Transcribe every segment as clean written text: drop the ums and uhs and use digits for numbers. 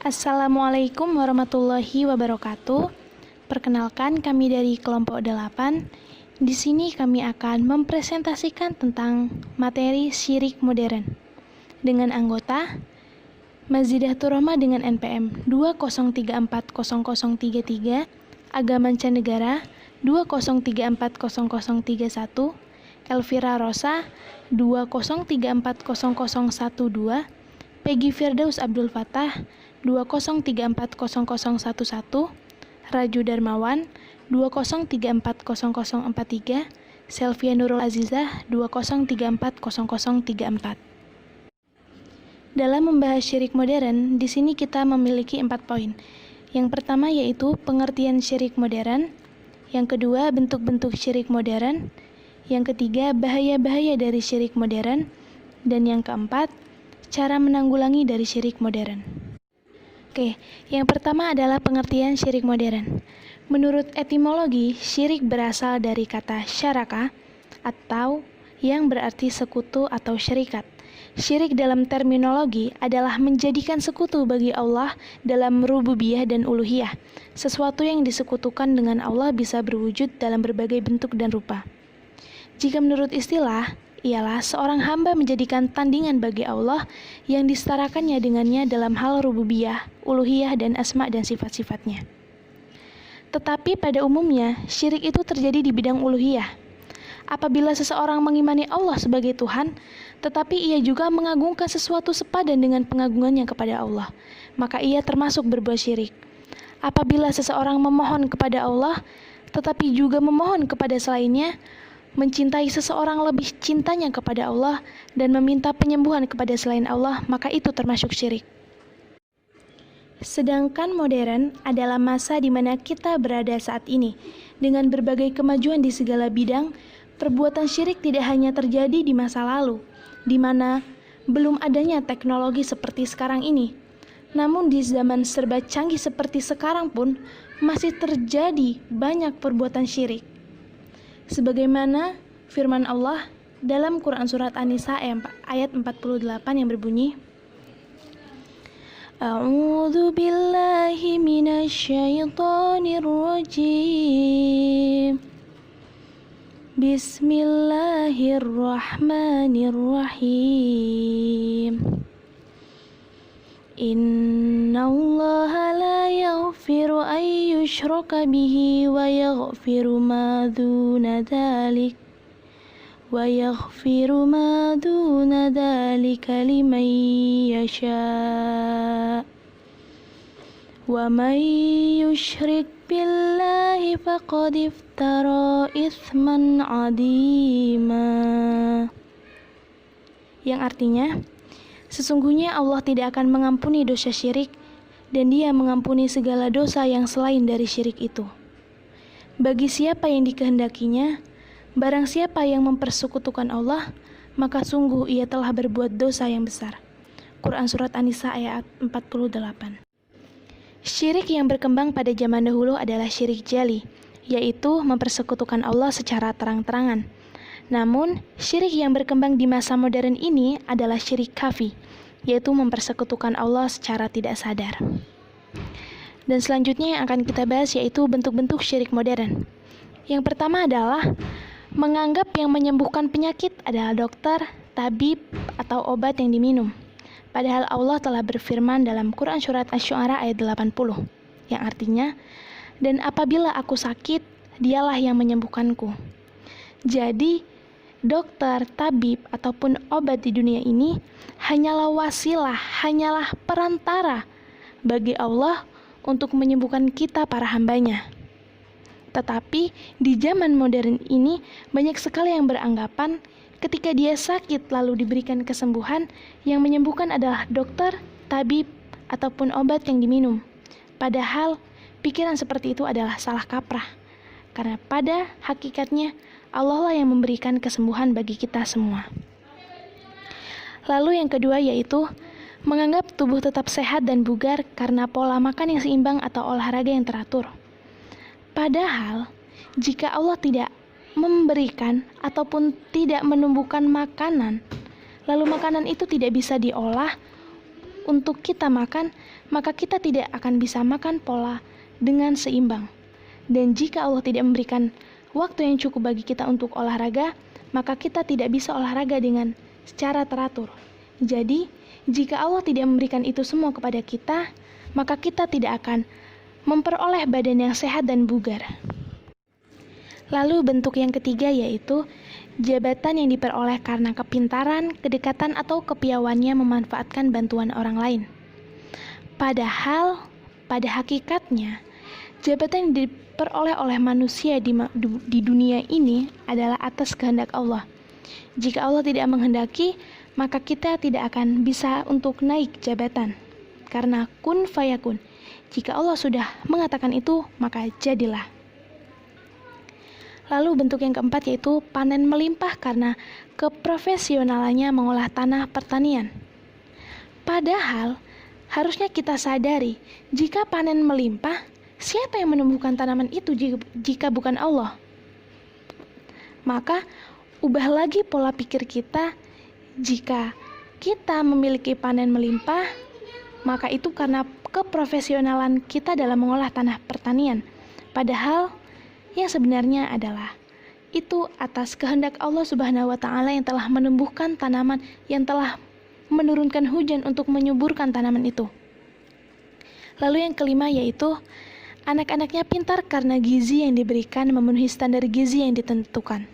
Assalamualaikum warahmatullahi wabarakatuh. Perkenalkan, kami dari kelompok 8. Di sini kami akan mempresentasikan tentang materi syirik modern dengan anggota Mazidatur Rahmah dengan NPM 203400033, Agama Mancanegara 203400031, Elvira Rosa 203400012, Peggy Firdaus Abdul Fattah 203400011, Raju Darmawan 203400043, Selvia Nurul Azizah 203400034. Dalam membahas syirik modern, di sini kita memiliki 4 poin. Yang pertama yaitu pengertian syirik modern, yang kedua bentuk-bentuk syirik modern, yang ketiga bahaya-bahaya dari syirik modern, dan yang keempat cara menanggulangi dari syirik modern. Oke, yang pertama adalah pengertian syirik modern. Menurut etimologi, syirik berasal dari kata syaraka atau yang berarti sekutu atau syarikat. Syirik dalam terminologi adalah menjadikan sekutu bagi Allah dalam rububiyah dan uluhiyah. Sesuatu yang disekutukan dengan Allah bisa berwujud dalam berbagai bentuk dan rupa. Jika menurut istilah, ialah seorang hamba menjadikan tandingan bagi Allah yang disetarakannya dengannya dalam hal rububiyah, uluhiyah, dan asma dan sifat-sifatnya. Tetapi pada umumnya, syirik itu terjadi di bidang uluhiyah. Apabila seseorang mengimani Allah sebagai Tuhan, tetapi ia juga mengagungkan sesuatu sepadan dengan pengagungannya kepada Allah, maka ia termasuk berbuat syirik. Apabila seseorang memohon kepada Allah, tetapi juga memohon kepada selainnya, mencintai seseorang lebih cintanya kepada Allah dan meminta penyembuhan kepada selain Allah, maka itu termasuk syirik. Sedangkan modern adalah masa di mana kita berada saat ini. Dengan berbagai kemajuan di segala bidang, perbuatan syirik tidak hanya terjadi di masa lalu, di mana belum adanya teknologi seperti sekarang ini. Namun di zaman serba canggih seperti sekarang pun, masih terjadi banyak perbuatan syirik. Sebagaimana firman Allah dalam Quran Surat An-Nisa ayat 48 yang berbunyi, A'udzu billahi minasyaitonir rajim. Bismillahirrahmanirrahim. Innallaha la yaghfiru an yushraka bihi wa yaghfiru ma duna dzalik liman yasha. Wa man yushrik billahi faqad iftara itsman 'azima. Yang artinya, sesungguhnya Allah tidak akan mengampuni dosa syirik, dan Dia mengampuni segala dosa yang selain dari syirik itu. Bagi siapa yang dikehendakinya, barang siapa yang mempersekutukan Allah, maka sungguh ia telah berbuat dosa yang besar. Quran Surat An-Nisa ayat 48. Syirik yang berkembang pada zaman dahulu adalah syirik jali, yaitu mempersekutukan Allah secara terang-terangan. Namun, syirik yang berkembang di masa modern ini adalah syirik khafi, yaitu mempersekutukan Allah secara tidak sadar. Dan selanjutnya yang akan kita bahas yaitu bentuk-bentuk syirik modern. Yang pertama adalah menganggap yang menyembuhkan penyakit adalah dokter, tabib, atau obat yang diminum. Padahal Allah telah berfirman dalam Quran Surat Asy-Syu'ara ayat 80, yang artinya, dan apabila aku sakit, dialah yang menyembuhkanku. Jadi, dokter, tabib, ataupun obat di dunia ini hanyalah wasilah, hanyalah perantara bagi Allah untuk menyembuhkan kita para hambanya. Tetapi di zaman modern ini banyak sekali yang beranggapan ketika dia sakit lalu diberikan kesembuhan, yang menyembuhkan adalah dokter, tabib, ataupun obat yang diminum. Padahal pikiran seperti itu adalah salah kaprah, karena pada hakikatnya Allah lah yang memberikan kesembuhan bagi kita semua. Lalu yang kedua yaitu menganggap tubuh tetap sehat dan bugar karena pola makan yang seimbang atau olahraga yang teratur. Padahal, jika Allah tidak memberikan ataupun tidak menumbuhkan makanan, lalu makanan itu tidak bisa diolah untuk kita makan, maka kita tidak akan bisa makan pola dengan seimbang. Dan jika Allah tidak memberikan waktu yang cukup bagi kita untuk olahraga, maka kita tidak bisa olahraga dengan secara teratur. Jadi, jika Allah tidak memberikan itu semua kepada kita, maka kita tidak akan memperoleh badan yang sehat dan bugar. Lalu bentuk yang ketiga yaitu jabatan yang diperoleh karena kepintaran, kedekatan, atau kepiawaiannya memanfaatkan bantuan orang lain. Padahal, pada hakikatnya, jabatan yang diperoleh oleh manusia di dunia ini adalah atas kehendak Allah. Jika Allah tidak menghendaki, maka kita tidak akan bisa untuk naik jabatan. Karena kun fayakun. Jika Allah sudah mengatakan itu, maka jadilah. Lalu bentuk yang keempat yaitu panen melimpah karena keprofesionalannya mengolah tanah pertanian. Padahal, harusnya kita sadari, jika panen melimpah, siapa yang menumbuhkan tanaman itu jika bukan Allah? Maka, ubah lagi pola pikir kita. Jika kita memiliki panen melimpah, maka itu karena keprofesionalan kita dalam mengolah tanah pertanian. Padahal, yang sebenarnya adalah itu atas kehendak Allah Subhanahu wa Ta'ala yang telah menumbuhkan tanaman, yang telah menurunkan hujan untuk menyuburkan tanaman itu. Lalu yang kelima yaitu anak-anaknya pintar karena gizi yang diberikan memenuhi standar gizi yang ditentukan.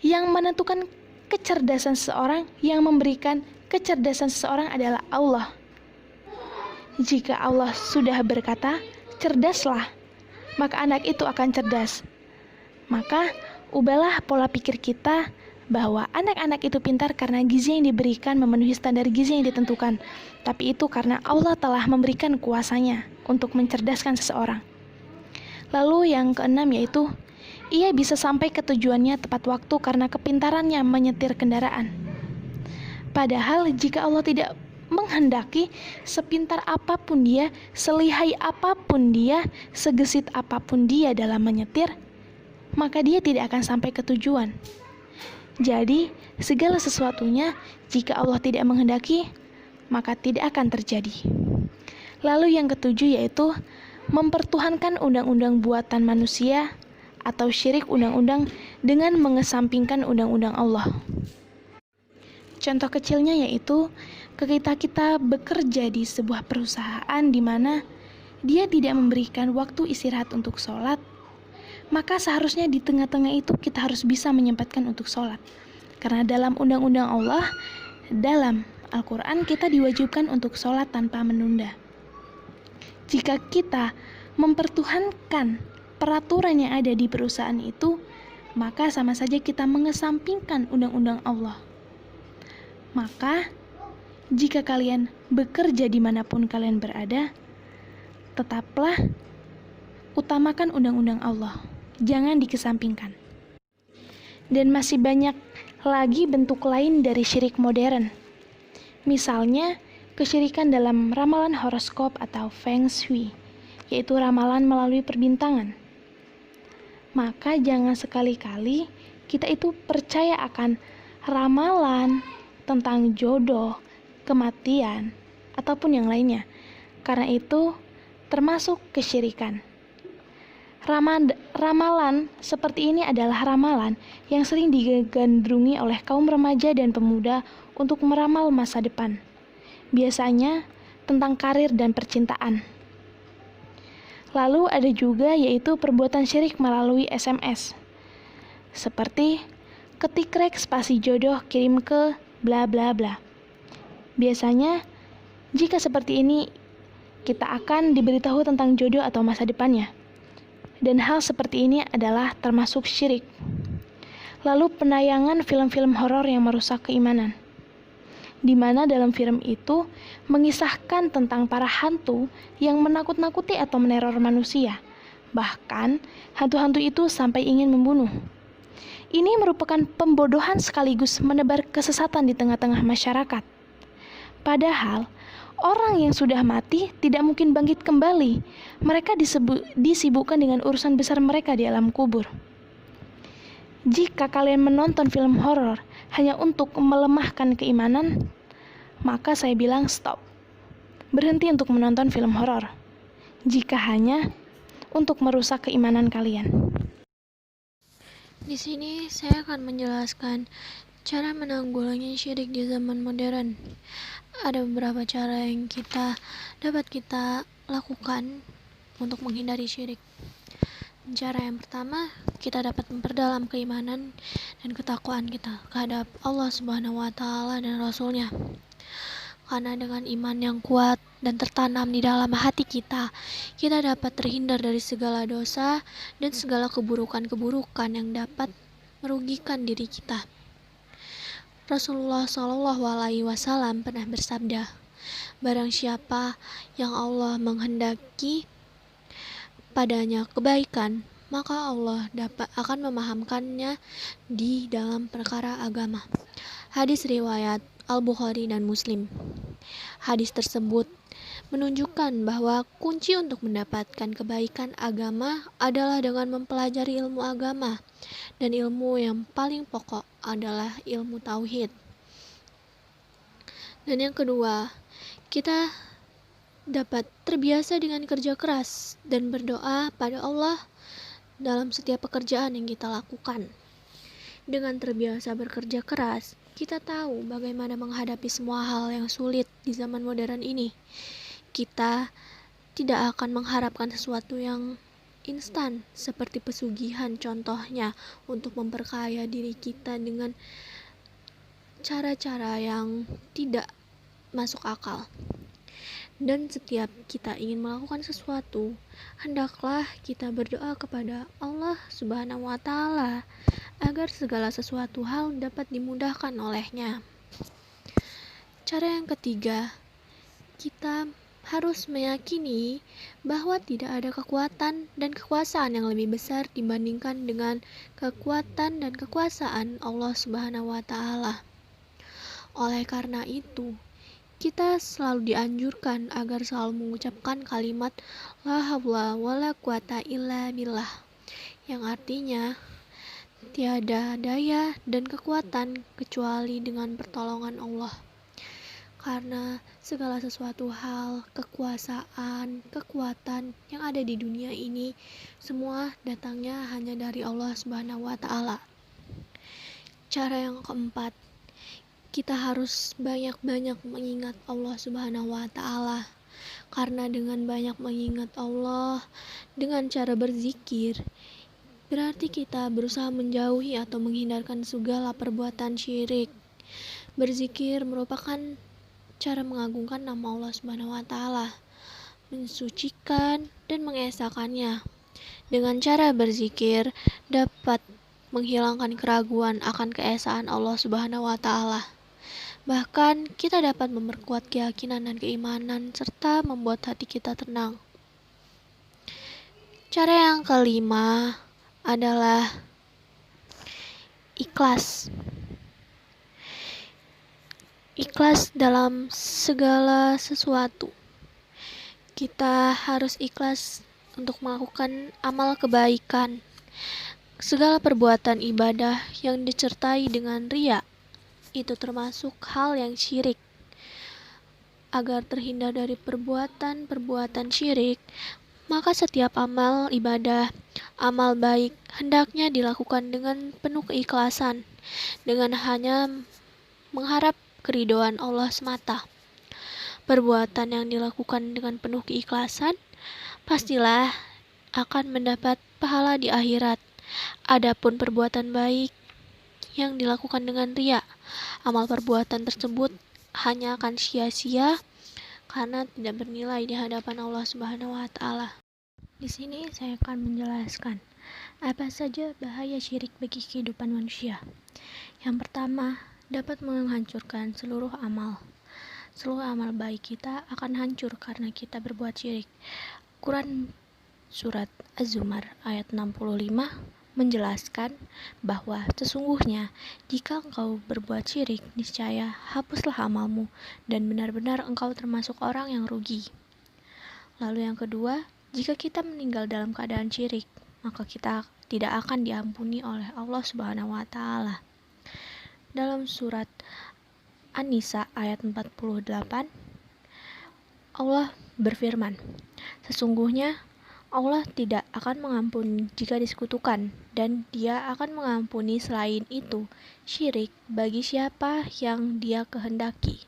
Yang menentukan kecerdasan seseorang, yang memberikan kecerdasan seseorang adalah Allah. Jika Allah sudah berkata, cerdaslah, maka anak itu akan cerdas. Maka, ubahlah pola pikir kita bahwa anak-anak itu pintar karena gizi yang diberikan memenuhi standar gizi yang ditentukan. Tapi itu karena Allah telah memberikan kuasanya untuk mencerdaskan seseorang. Lalu yang keenam yaitu, ia bisa sampai ke tujuannya tepat waktu karena kepintarannya menyetir kendaraan. Padahal jika Allah tidak menghendaki, sepintar apapun dia, selihai apapun dia, segesit apapun dia dalam menyetir, maka dia tidak akan sampai ke tujuan. Jadi, segala sesuatunya, jika Allah tidak menghendaki, maka tidak akan terjadi. Lalu yang ketujuh yaitu mempertuhankan undang-undang buatan manusia atau syirik undang-undang dengan mengesampingkan undang-undang Allah. Contoh kecilnya yaitu ketika kita bekerja di sebuah perusahaan di mana dia tidak memberikan waktu istirahat untuk sholat, maka seharusnya di tengah-tengah itu kita harus bisa menyempatkan untuk sholat. Karena dalam undang-undang Allah, dalam Al-Quran kita diwajibkan untuk sholat tanpa menunda. Jika kita mempertuhankan peraturan yang ada di perusahaan itu, maka sama saja kita mengesampingkan undang-undang Allah. Maka, jika kalian bekerja dimanapun kalian berada, tetaplah utamakan undang-undang Allah. Jangan dikesampingkan. Dan masih banyak lagi bentuk lain dari syirik modern. Misalnya, kesyirikan dalam ramalan horoskop atau Feng Shui, yaitu ramalan melalui perbintangan. Maka jangan sekali-kali kita itu percaya akan ramalan tentang jodoh, kematian, ataupun yang lainnya. Karena itu termasuk kesyirikan. Ramalan seperti ini adalah ramalan yang sering digandrungi oleh kaum remaja dan pemuda untuk meramal masa depan. Biasanya tentang karir dan percintaan. Lalu ada juga yaitu perbuatan syirik melalui SMS. Seperti ketik rek spasi jodoh kirim ke bla bla bla. Biasanya jika seperti ini kita akan diberitahu tentang jodoh atau masa depannya. Dan hal seperti ini adalah termasuk syirik. Lalu penayangan film-film horor yang merusak keimanan, di mana dalam film itu mengisahkan tentang para hantu yang menakut-nakuti atau meneror manusia. Bahkan, hantu-hantu itu sampai ingin membunuh. Ini merupakan pembodohan sekaligus menebar kesesatan di tengah-tengah masyarakat. Padahal, orang yang sudah mati tidak mungkin bangkit kembali. Mereka disibukkan dengan urusan besar mereka di alam kubur. Jika kalian menonton film horor hanya untuk melemahkan keimanan, maka saya bilang stop. Berhenti untuk menonton film horor, jika hanya untuk merusak keimanan kalian. Di sini saya akan menjelaskan cara menanggulangi syirik di zaman modern. Ada beberapa cara yang dapat kita lakukan untuk menghindari syirik. Cara yang pertama, kita dapat memperdalam keimanan dan ketakwaan kita terhadap Allah Subhanahu wa Ta'ala dan Rasul-Nya. Karena dengan iman yang kuat dan tertanam di dalam hati kita dapat terhindar dari segala dosa dan segala keburukan-keburukan yang dapat merugikan diri kita. Rasulullah SAW pernah bersabda, barang siapa yang Allah menghendaki padanya kebaikan, maka Allah akan memahamkannya di dalam perkara agama. Hadis riwayat Al-Bukhari dan Muslim. Hadis tersebut menunjukkan bahwa kunci untuk mendapatkan kebaikan agama adalah dengan mempelajari ilmu agama, dan ilmu yang paling pokok adalah ilmu tauhid. Dan yang kedua, kita dapat terbiasa dengan kerja keras dan berdoa pada Allah dalam setiap pekerjaan yang kita lakukan. Dengan terbiasa bekerja keras, kita tahu bagaimana menghadapi semua hal yang sulit di zaman modern ini. Kita tidak akan mengharapkan sesuatu yang instan seperti pesugihan contohnya untuk memperkaya diri kita dengan cara-cara yang tidak masuk akal. Dan setiap kita ingin melakukan sesuatu, hendaklah kita berdoa kepada Allah Subhanahu wa Ta'ala agar segala sesuatu hal dapat dimudahkan olehnya. Cara yang ketiga, kita harus meyakini bahwa tidak ada kekuatan dan kekuasaan yang lebih besar dibandingkan dengan kekuatan dan kekuasaan Allah Subhanahu wa Ta'ala. Oleh karena itu, kita selalu dianjurkan agar selalu mengucapkan kalimat la haula wala quwata illa billah, yang artinya tiada daya dan kekuatan kecuali dengan pertolongan Allah. Karena segala sesuatu hal, kekuasaan, kekuatan yang ada di dunia ini semua datangnya hanya dari Allah Subhanahu wa Ta'ala. Cara yang keempat, kita harus banyak-banyak mengingat Allah Subhanahu wa Ta'ala. Karena dengan banyak mengingat Allah dengan cara berzikir, berarti kita berusaha menjauhi atau menghindarkan segala perbuatan syirik. Berzikir merupakan cara mengagungkan nama Allah Subhanahu wa Ta'ala, mensucikan dan mengesakannya. Dengan cara berzikir dapat menghilangkan keraguan akan keesaan Allah Subhanahu wa Ta'ala. Bahkan kita dapat memperkuat keyakinan dan keimanan serta membuat hati kita tenang. Cara yang kelima adalah ikhlas. Ikhlas dalam segala sesuatu. Kita harus ikhlas untuk melakukan amal kebaikan. Segala perbuatan ibadah yang disertai dengan riya itu termasuk hal yang syirik. Agar terhindar dari perbuatan-perbuatan syirik, maka setiap amal ibadah, amal baik hendaknya dilakukan dengan penuh keikhlasan, dengan hanya mengharap keridhaan Allah semata. Perbuatan yang dilakukan dengan penuh keikhlasan pastilah akan mendapat pahala di akhirat. Adapun perbuatan baik yang dilakukan dengan riya, amal perbuatan tersebut hanya akan sia-sia karena tidak bernilai di hadapan Allah Subhanahu wa Ta'ala. Di sini saya akan menjelaskan apa saja bahaya syirik bagi kehidupan manusia. Yang pertama, dapat menghancurkan seluruh amal. Seluruh amal baik kita akan hancur karena kita berbuat syirik. Quran Surat Az-Zumar ayat 65 menjelaskan bahwa sesungguhnya jika engkau berbuat syirik, niscaya hapuslah amalmu dan benar-benar engkau termasuk orang yang rugi. Lalu yang kedua, jika kita meninggal dalam keadaan syirik, maka kita tidak akan diampuni oleh Allah Subhanahu wa Ta'ala. Dalam surat An-Nisa ayat 48, Allah berfirman, sesungguhnya Allah tidak akan mengampuni jika disekutukan, dan Dia akan mengampuni selain itu syirik bagi siapa yang Dia kehendaki.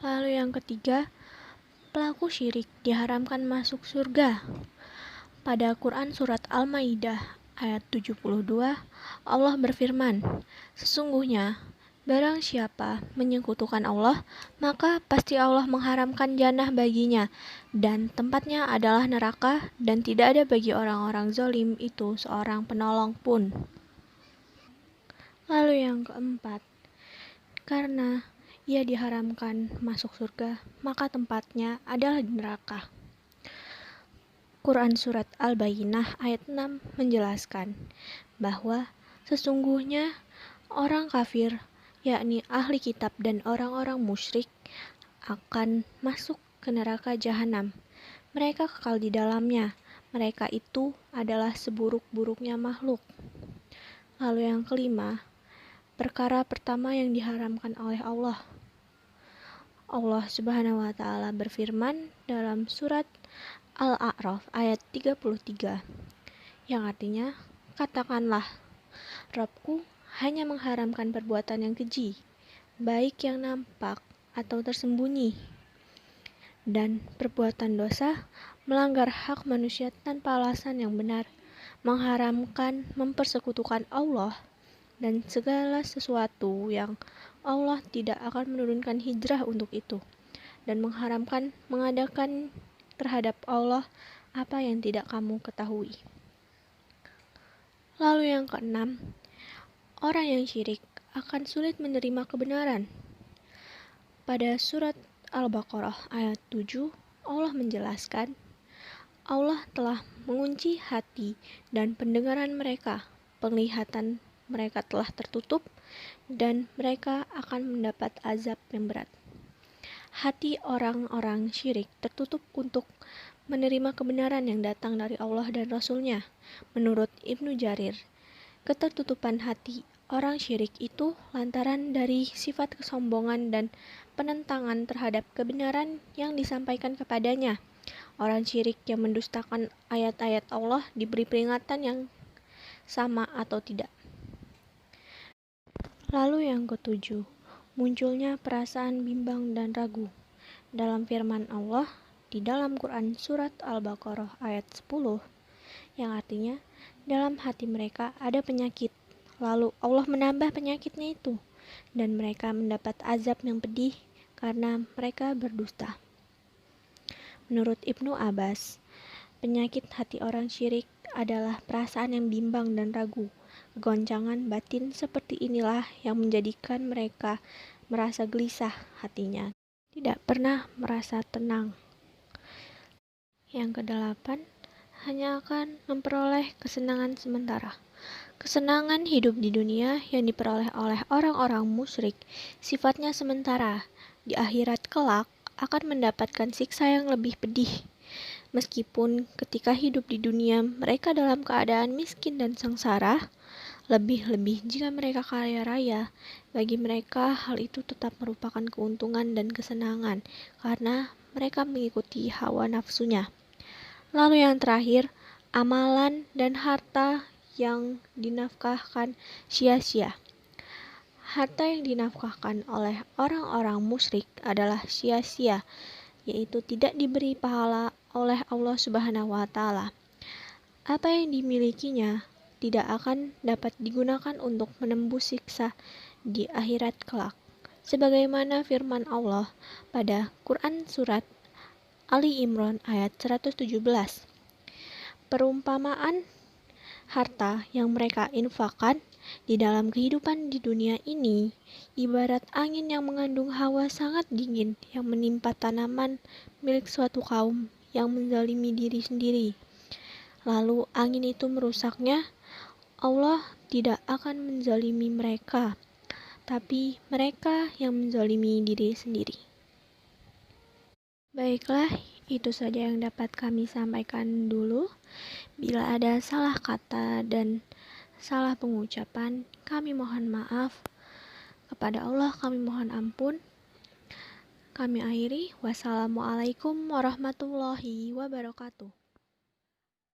Lalu yang ketiga, pelaku syirik diharamkan masuk surga. Pada Quran Surat Al-Maidah ayat 72, Allah berfirman, sesungguhnya barang siapa menyekutukan Allah, maka pasti Allah mengharamkan jannah baginya, dan tempatnya adalah neraka, dan tidak ada bagi orang-orang zalim itu seorang penolong pun. Lalu yang keempat, karena ia diharamkan masuk surga, maka tempatnya adalah di neraka. Quran Surat Al-Bayyinah ayat 6 menjelaskan bahwa sesungguhnya orang kafir, yakni ahli kitab dan orang-orang musyrik, akan masuk ke neraka jahanam. Mereka kekal di dalamnya. Mereka itu adalah seburuk-buruknya makhluk. Lalu yang kelima, perkara pertama yang diharamkan oleh Allah. Allah Subhanahu wa Ta'ala berfirman dalam surat Al-A'raf ayat 33, yang artinya, katakanlah, Rabbku hanya mengharamkan perbuatan yang keji, baik yang nampak atau tersembunyi, dan perbuatan dosa, melanggar hak manusia tanpa alasan yang benar, mengharamkan mempersekutukan Allah, dan segala sesuatu yang Allah tidak akan menurunkan hijrah untuk itu, dan mengharamkan mengadakan terhadap Allah apa yang tidak kamu ketahui. Lalu yang keenam, orang yang syirik akan sulit menerima kebenaran. Pada surat Al-Baqarah ayat 7, Allah menjelaskan, Allah telah mengunci hati dan pendengaran mereka, penglihatan mereka telah tertutup, dan mereka akan mendapat azab yang berat. Hati orang-orang syirik tertutup untuk menerima kebenaran yang datang dari Allah dan Rasul-Nya. Menurut Ibnu Jarir, ketertutupan hati orang syirik itu lantaran dari sifat kesombongan dan penentangan terhadap kebenaran yang disampaikan kepadanya. Orang syirik yang mendustakan ayat-ayat Allah diberi peringatan yang sama atau tidak. Lalu yang ketujuh, munculnya perasaan bimbang dan ragu. Dalam firman Allah di dalam Quran Surat Al-Baqarah ayat 10, yang artinya, dalam hati mereka ada penyakit, lalu Allah menambah penyakitnya itu, dan mereka mendapat azab yang pedih karena mereka berdusta. Menurut Ibnu Abbas, penyakit hati orang syirik adalah perasaan yang bimbang dan ragu. Goncangan batin seperti inilah yang menjadikan mereka merasa gelisah hatinya, tidak pernah merasa tenang. Yang kedelapan, hanya akan memperoleh kesenangan sementara. Kesenangan hidup di dunia yang diperoleh oleh orang-orang musyrik sifatnya sementara. Di akhirat kelak akan mendapatkan siksa yang lebih pedih. Meskipun ketika hidup di dunia mereka dalam keadaan miskin dan sengsara, lebih-lebih jika mereka kaya raya, bagi mereka hal itu tetap merupakan keuntungan dan kesenangan karena mereka mengikuti hawa nafsunya. Lalu yang terakhir, amalan dan harta yang dinafkahkan sia-sia. Harta yang dinafkahkan oleh orang-orang musyrik adalah sia-sia, yaitu tidak diberi pahala oleh Allah Subhanahu wa Ta'ala. Apa yang dimilikinya tidak akan dapat digunakan untuk menembus siksa di akhirat kelak. Sebagaimana firman Allah pada Quran Surat Ali Imran ayat 117. Perumpamaan harta yang mereka infakkan di dalam kehidupan di dunia ini ibarat angin yang mengandung hawa sangat dingin yang menimpa tanaman milik suatu kaum yang menzalimi diri sendiri. Lalu angin itu merusaknya. Allah tidak akan menzalimi mereka, tapi mereka yang menzalimi diri sendiri. Baiklah, itu saja yang dapat kami sampaikan dulu. Bila ada salah kata dan salah pengucapan, kami mohon maaf. Kepada Allah kami mohon ampun. Kami akhiri. Wassalamualaikum warahmatullahi wabarakatuh.